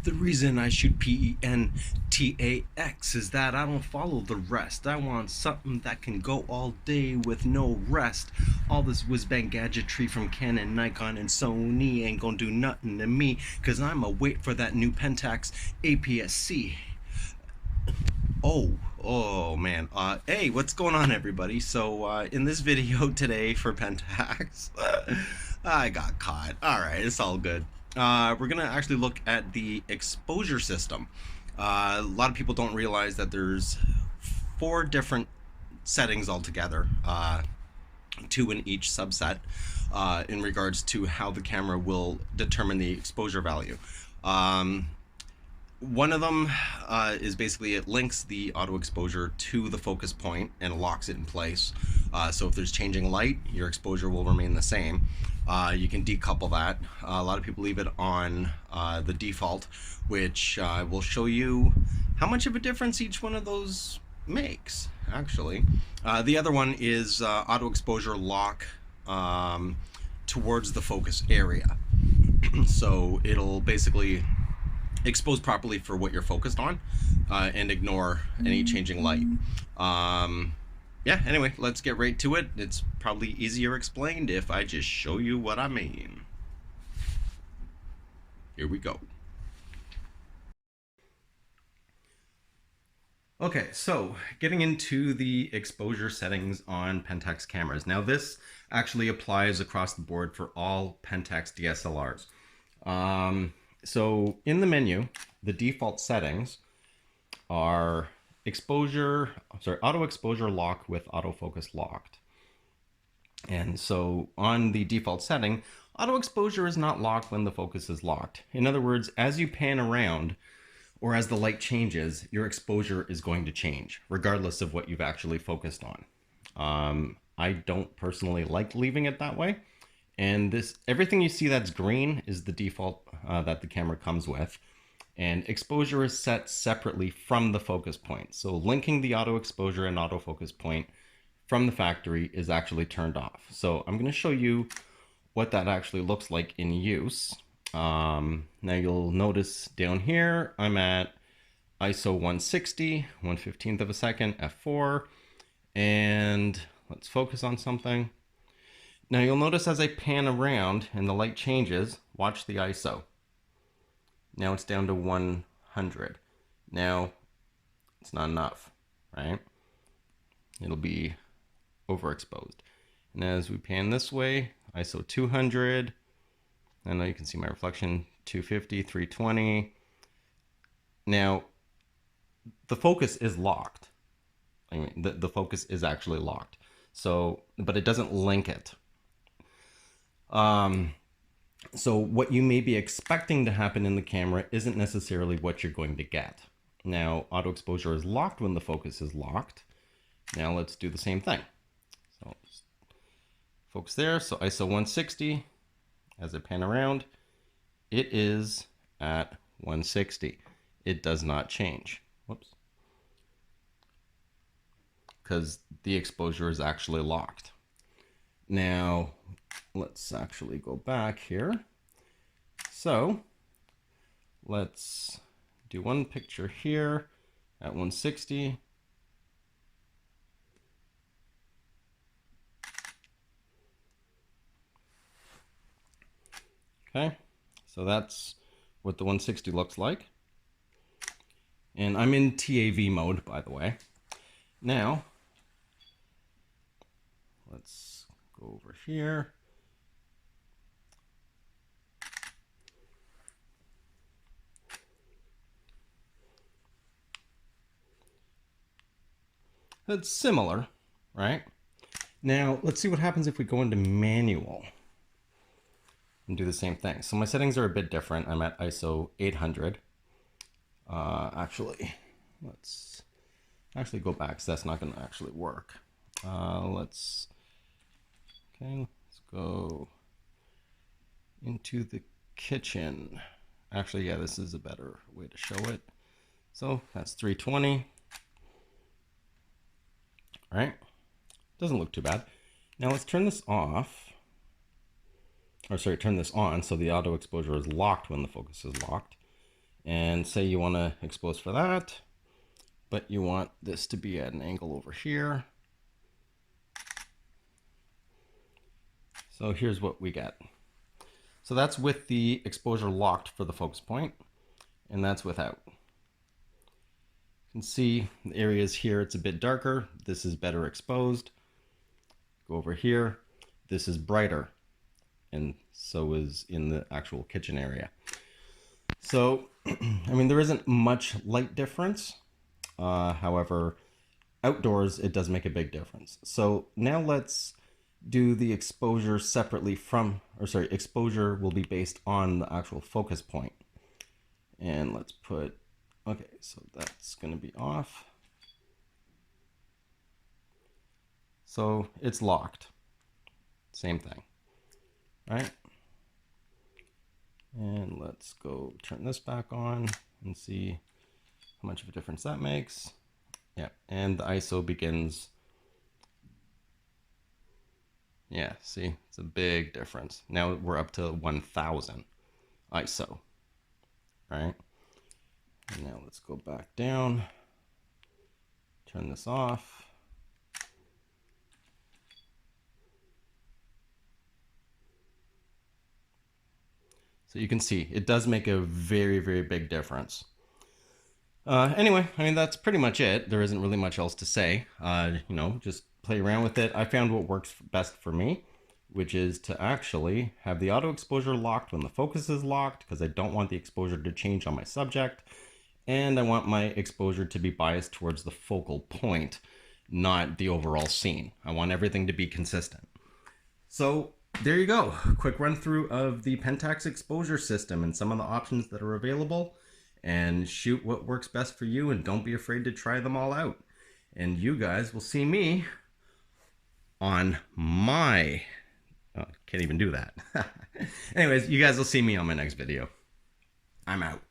The reason I shoot Pentax is that I don't follow the rest. I want something that can go all day with no rest. All this whiz bang gadgetry from Canon, Nikon, and Sony ain't gonna do nothing to me, cause I'ma wait for that new Pentax APS-C. Oh man. Hey, what's going on, everybody? So, in this video today for Pentax, I got caught. All right, it's all good. We're gonna actually look at the exposure system. A lot of people don't realize that there's 4 different settings altogether, 2 in each subset, in regards to how the camera will determine the exposure value. One of them is basically it links the auto exposure to the focus point and locks it in place. So if there's changing light, your exposure will remain the same. You can decouple that. A lot of people leave it on the default, which will show you how much of a difference each one of those makes, actually. The other one is auto exposure lock towards the focus area. So it'll basically expose properly for what you're focused on and ignore any changing light. Yeah, anyway, let's get right to it. It's probably easier explained if I just show you what I mean. Here we go. Okay, so getting into the exposure settings on Pentax cameras. Now this actually applies across the board for all Pentax DSLRs. So in the menu, the default settings are auto exposure lock with autofocus locked. And so on the default setting, auto exposure is not locked when the focus is locked. In other words, as you pan around or as the light changes, your exposure is going to change regardless of what you've actually focused on. I don't personally like leaving it that way. And everything you see that's green is the default that the camera comes with. And exposure is set separately from the focus point. So linking the auto exposure and autofocus point from the factory is actually turned off. So I'm going to show you what that actually looks like in use. Now you'll notice down here, I'm at ISO 160, 1/15th of a second, f4. And let's focus on something. Now you'll notice as I pan around and the light changes, watch the ISO. Now it's down to 100. Now it's not enough, right? It'll be overexposed. And as we pan this way, ISO 200, I know you can see my reflection, 250, 320. Now the focus is locked. I mean, the focus is actually locked. So, but it doesn't link it. So what you may be expecting to happen in the camera isn't necessarily what you're going to get. Now, auto exposure is locked when the focus is locked. Now let's do the same thing. So focus there. So ISO 160, as I pan around, it is at 160. It does not change. Whoops. Because the exposure is actually locked. Now, let's actually go back here. So let's do one picture here at 160. Okay, so that's what the 160 looks like. And I'm in TAV mode, by the way. Now, let's go over here. It's similar, right? Now, let's see what happens if we go into manual and do the same thing. So my settings are a bit different. I'm at ISO 800. Actually, let's actually go back, so that's not going to actually work. Let's go into the kitchen. Actually, yeah, this is a better way to show it. So that's 320. All right, doesn't look too bad. Now let's turn this off, or sorry, turn this on so the auto exposure is locked when the focus is locked. And say you want to expose for that, but you want this to be at an angle over here. So here's what we get. So that's with the exposure locked for the focus point, and that's without. You can see the areas here, it's a bit darker. This is better exposed. Go over here. This is brighter, and so is in the actual kitchen area. So, I mean, there isn't much light difference. However, outdoors, it does make a big difference. So now let's do the exposure separately from, or sorry, exposure will be based on the actual focus point. And let's put, okay, so that's going to be off. So it's locked. Same thing, right? And let's go turn this back on and see how much of a difference that makes. Yeah, and the ISO begins. Yeah, see, it's a big difference. Now we're up to 1000 ISO, right? And now let's go back down, turn this off. So you can see it does make a very, very big difference. Anyway, I mean, that's pretty much it. There isn't really much else to say. You know, just play around with it. I found what works best for me, which is to actually have the auto exposure locked when the focus is locked, because I don't want the exposure to change on my subject. And I want my exposure to be biased towards the focal point, not the overall scene. I want everything to be consistent. So there you go. Quick run through of the Pentax exposure system and some of the options that are available. And shoot what works best for you, and don't be afraid to try them all out. And you guys will see me on my, oh, can't even do that. Anyways, you guys will see me on my next video. I'm out.